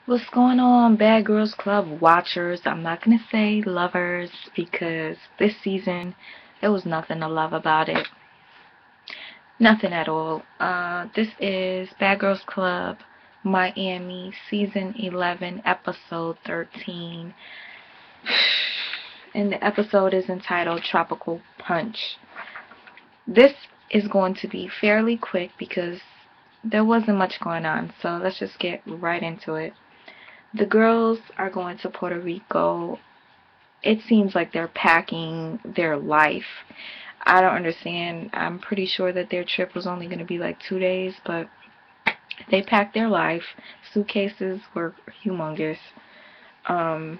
What's going on, Bad Girls Club watchers? I'm not going to say lovers because this season, there was nothing to love about it. Nothing at all. This is Bad Girls Club Miami, Season 11, Episode 13. And the episode is entitled Tropical Punch. This is going to be fairly quick because there wasn't much going on, so let's just get right into it. The girls are going to Puerto Rico. It seems like they're packing their life. I don't understand. I'm pretty sure that their trip was only going to be like 2 days, but they packed their life. Suitcases were humongous. Um,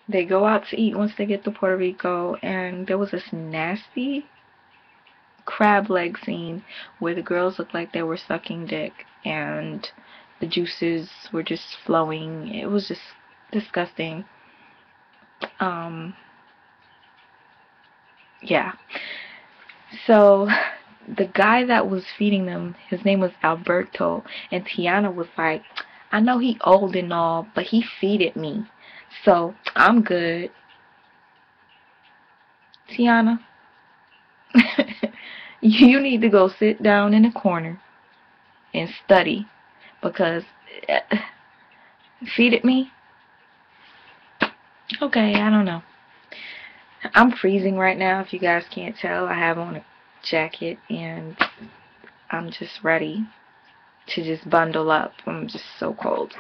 they go out to eat once they get to Puerto Rico, and there was this nasty crab leg scene where the girls looked like they were sucking dick, and the juices were just flowing. It was just disgusting. Um, yeah. So the guy that was feeding them, his name was Alberto, and Tiana was like, I know he old and all, but he feeded me, so I'm good. Tiana, you need to go sit down in a corner and study because uh, feeded me? Okay, I don't know. I'm freezing right now, if you guys can't tell. I have on a jacket and I'm just ready to just bundle up. I'm just so cold.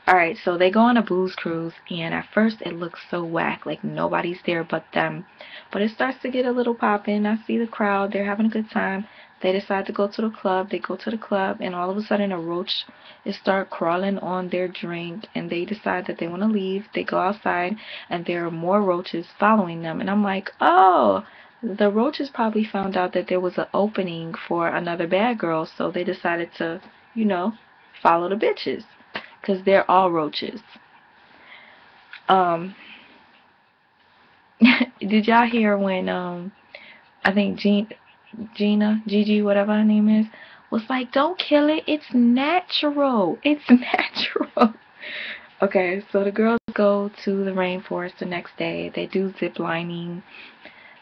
Alright, so they go on a booze cruise, and at first it looks so whack, like nobody's there but them. But it starts to get a little poppin'. I see the crowd, they're having a good time. They decide to go to the club. They go to the club, and all of a sudden a roach is start crawling on their drink, and they decide that they want to leave. They go outside, and there are more roaches following them. And I'm like, oh, the roaches probably found out that there was an opening for another bad girl, so they decided to, you know, follow the bitches. Because they're all roaches. Um, did y'all hear when, I think Gigi, whatever her name is, was like, don't kill it, it's natural. It's natural. Okay, so the girls go to the rainforest the next day. They do zip lining.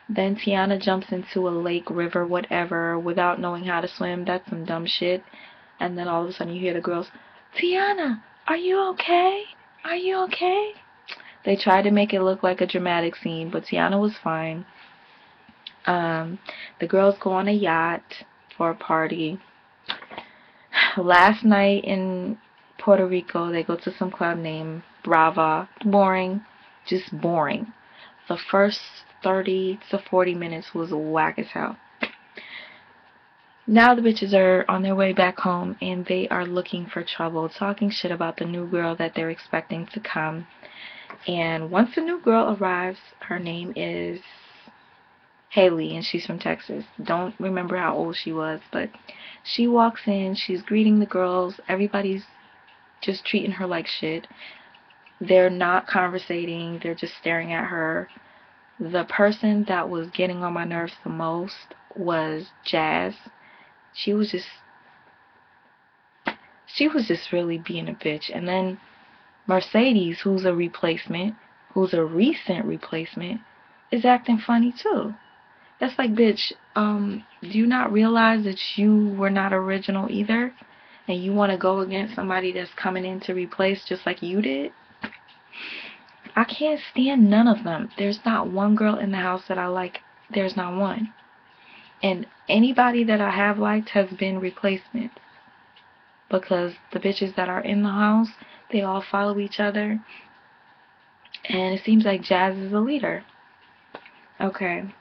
Then Tiana jumps into a lake, river, whatever, without knowing how to swim. That's some dumb shit. And then all of a sudden you hear the girls, Tiana, are you okay? Are you okay? They tried to make it look like a dramatic scene, but Tiana was fine. The girls go on a yacht for a party. Last night in Puerto Rico, they go to some club named Brava. Boring. Just boring. The first 30 to 40 minutes was whack as hell. Now the bitches are on their way back home, and they are looking for trouble, talking shit about the new girl that they're expecting to come. And once the new girl arrives, her name is Haley, and she's from Texas. Don't remember how old she was, but she walks in, she's greeting the girls. Everybody's just treating her like shit. They're not conversating, they're just staring at her. The person that was getting on my nerves the most was Jazz. She was just she was just really being a bitch. And then Mercedes, who's a replacement, who's a recent replacement, is acting funny too. That's like, bitch, do you not realize that you were not original either? And you want to go against somebody that's coming in to replace just like you did? I can't stand none of them. There's not one girl in the house that I like. There's not one. And anybody that I have liked has been replacements. Because the bitches that are in the house, they all follow each other. And it seems like Jazz is the leader. Okay.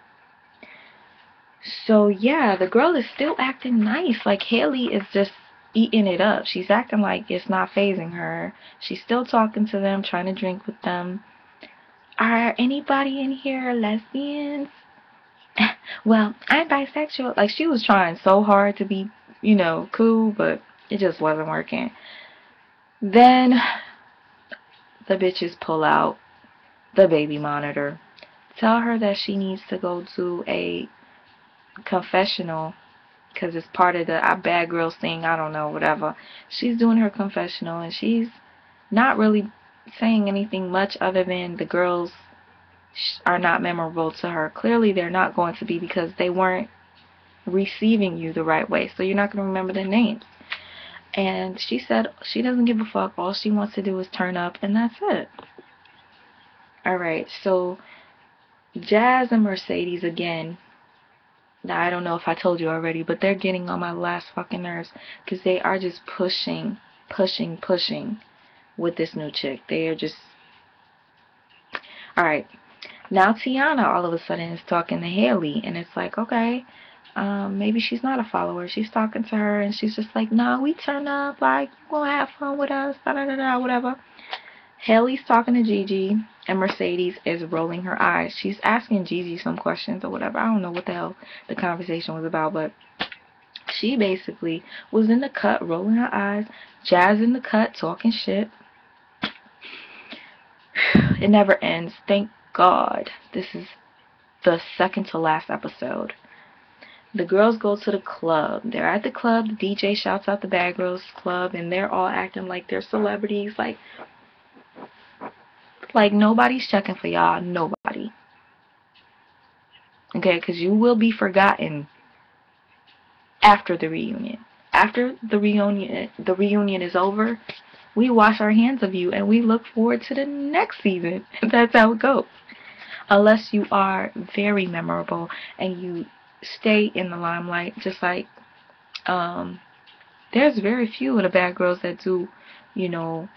So yeah, the girl is still acting nice. Like, Haley is just eating it up. She's acting like it's not phasing her. She's still talking to them, trying to drink with them. Are anybody in here lesbians? Well, I'm bisexual. Like, she was trying so hard to be, cool, but it just wasn't working. Then the bitches pull out the baby monitor. Tell her that she needs to go to a confessional because it's part of the bad girls thing. I don't know, whatever. She's doing her confessional, and she's not really saying anything much other than the girls are not memorable to her. Clearly they're not going to be, because they weren't receiving you the right way, so you're not going to remember their names. And she said she doesn't give a fuck. All she wants to do is turn up, and that's it. Alright, so Jazz and Mercedes again. Now, I don't know if I told you already, but they're getting on my last fucking nerves, because they are just pushing with this new chick. They are just... Alright, now Tiana all of a sudden is talking to Haley, and it's like, okay, maybe she's not a follower. She's talking to her, and she's just like, nah, we turn up, like, you gonna have fun with us, da da da da, whatever. Haley's talking to Gigi, and Mercedes is rolling her eyes. She's asking Gigi some questions or whatever. I don't know what the hell the conversation was about, but she basically was in the cut rolling her eyes. Jazz in the cut talking shit. It never ends. Thank God this is the second to last episode. The girls go to the club. They're at the club. The DJ shouts out the Bad Girls Club, and they're all acting like they're celebrities. Like nobody's checking for y'all. Nobody. Okay, because you will be forgotten after the reunion. After the reunion is over, we wash our hands of you and we look forward to the next season. That's how it goes. Unless you are very memorable and you stay in the limelight, just like there's very few of the bad girls that do, you know,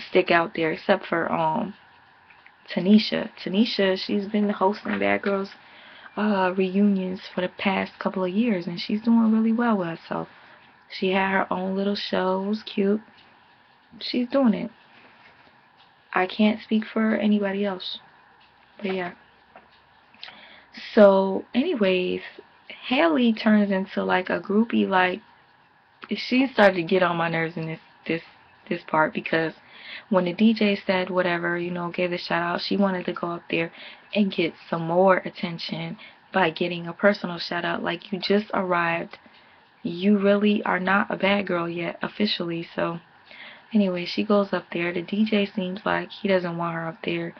stick out there, except for Tanisha. Tanisha, she's been hosting Bad Girls reunions for the past couple of years, and she's doing really well with herself. She had her own little show. It was cute. She's doing it. I can't speak for anybody else, but yeah. So anyways, Haley turns into like a groupie. Like, she started to get on my nerves in this part, because when the DJ said whatever, you know, gave the shout out, she wanted to go up there and get some more attention by getting a personal shout out. Like, you just arrived. You really are not a bad girl yet officially. So anyway, she goes up there. The DJ seems like he doesn't want her up there.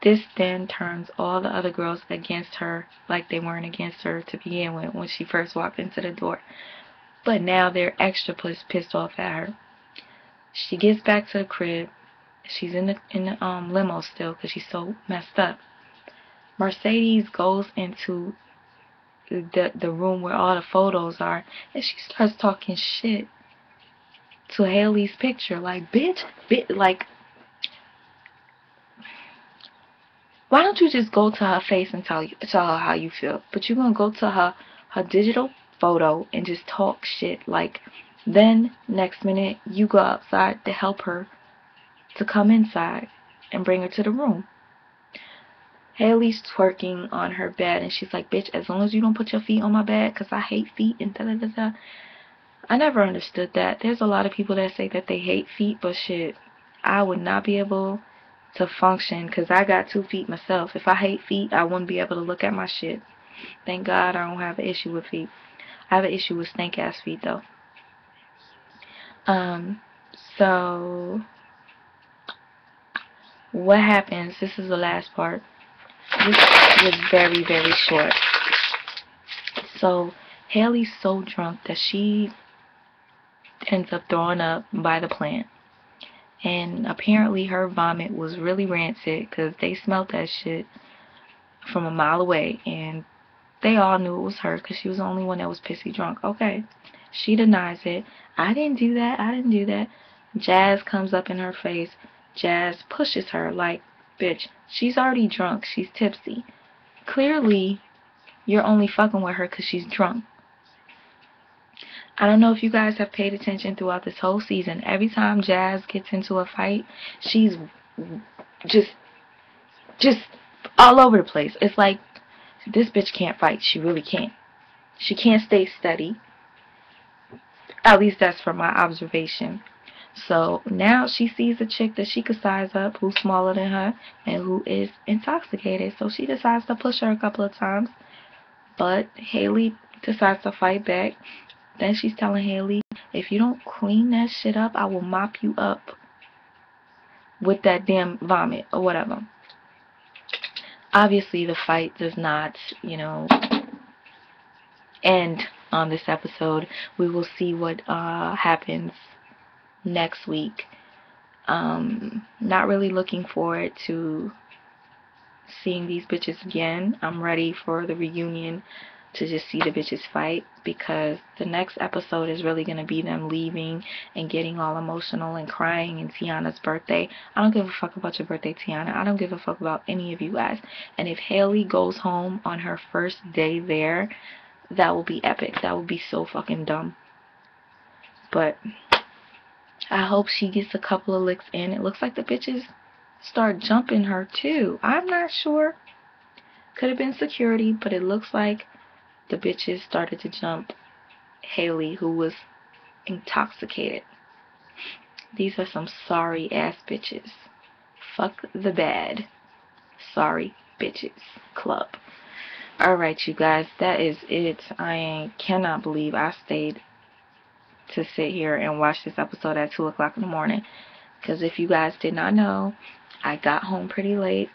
This then turns all the other girls against her, like they weren't against her to begin with when she first walked into the door. But now they're extra pissed off at her. She gets back to the crib. She's in the limo still because she's so messed up. Mercedes goes into the room where all the photos are, and she starts talking shit to Haley's picture. Like, bitch, like, why don't you just go to her face and tell her how you feel? But you're gonna go to her digital photo and just talk shit. Like, then next minute you go outside to help her to come inside and bring her to the room. Haley's twerking on her bed, and she's like, bitch, as long as you don't put your feet on my bed, because I hate feet, and da-da-da-da. I never understood that. There's a lot of people that say that they hate feet, but shit, I would not be able to function, because I got 2 feet myself. If I hate feet, I wouldn't be able to look at my shit. Thank God I don't have an issue with feet. I have an issue with stank-ass feet, though. So what happens, this is the last part. This was very, very short. So Haley's so drunk that she ends up throwing up by the plant. And apparently her vomit was really rancid, because they smelled that shit from a mile away. And they all knew it was her, because she was the only one that was pissy drunk. Okay. She denies it. I didn't do that. I didn't do that. Jazz comes up in her face. Jazz pushes her like, bitch, she's already drunk. She's tipsy. Clearly, you're only fucking with her because she's drunk. I don't know if you guys have paid attention throughout this whole season. Every time Jazz gets into a fight, she's just all over the place. It's like, this bitch can't fight. She really can't. She can't stay steady. At least that's from my observation. So now she sees a chick that she could size up, who's smaller than her and who is intoxicated. So she decides to push her a couple of times. But Haley decides to fight back. Then she's telling Haley, if you don't clean that shit up, I will mop you up. with that damn vomit or whatever. Obviously, the fight does not, you know, end on this episode. We will see what happens next week. Not really looking forward to seeing these bitches again. I'm ready for the reunion to just see the bitches fight, because the next episode is really going to be them leaving and getting all emotional and crying in Tiana's birthday. I don't give a fuck about your birthday, Tiana. I don't give a fuck about any of you guys. And if Haley goes home on her first day there, that will be epic. That will be so fucking dumb. But I hope she gets a couple of licks in. It looks like the bitches start jumping her too. I'm not sure. Could have been security, but it looks like the bitches started to jump Haley, who was intoxicated. These are some sorry ass bitches. Fuck the bad. Sorry bitches club. Alright, you guys, that is it. I cannot believe I stayed to sit here and watch this episode at 2 o'clock in the morning. Because if you guys did not know, I got home pretty late.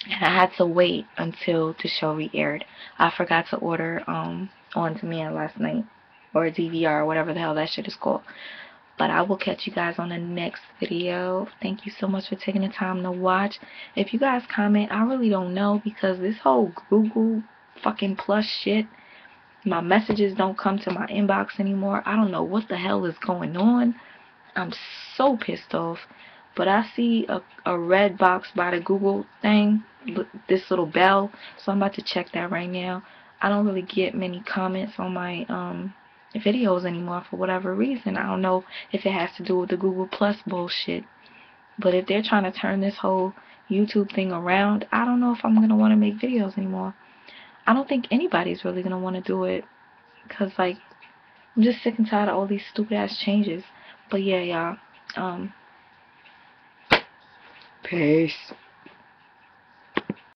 And I had to wait until the show re-aired. I forgot to order on demand last night, or a DVR, or whatever the hell that shit is called. But I will catch you guys on the next video. Thank you so much for taking the time to watch. If you guys comment, I really don't know, because this whole Google fucking plus shit, my messages don't come to my inbox anymore. I don't know what the hell is going on. I'm so pissed off. But I see a red box by the Google thing, this little bell, so I'm about to check that right now. I don't really get many comments on my videos anymore for whatever reason. I don't know if it has to do with the Google Plus bullshit. But if they're trying to turn this whole YouTube thing around, I don't know if I'm going to want to make videos anymore. I don't think anybody's really going to want to do it, because, like, I'm just sick and tired of all these stupid ass changes. But yeah, y'all. Peace.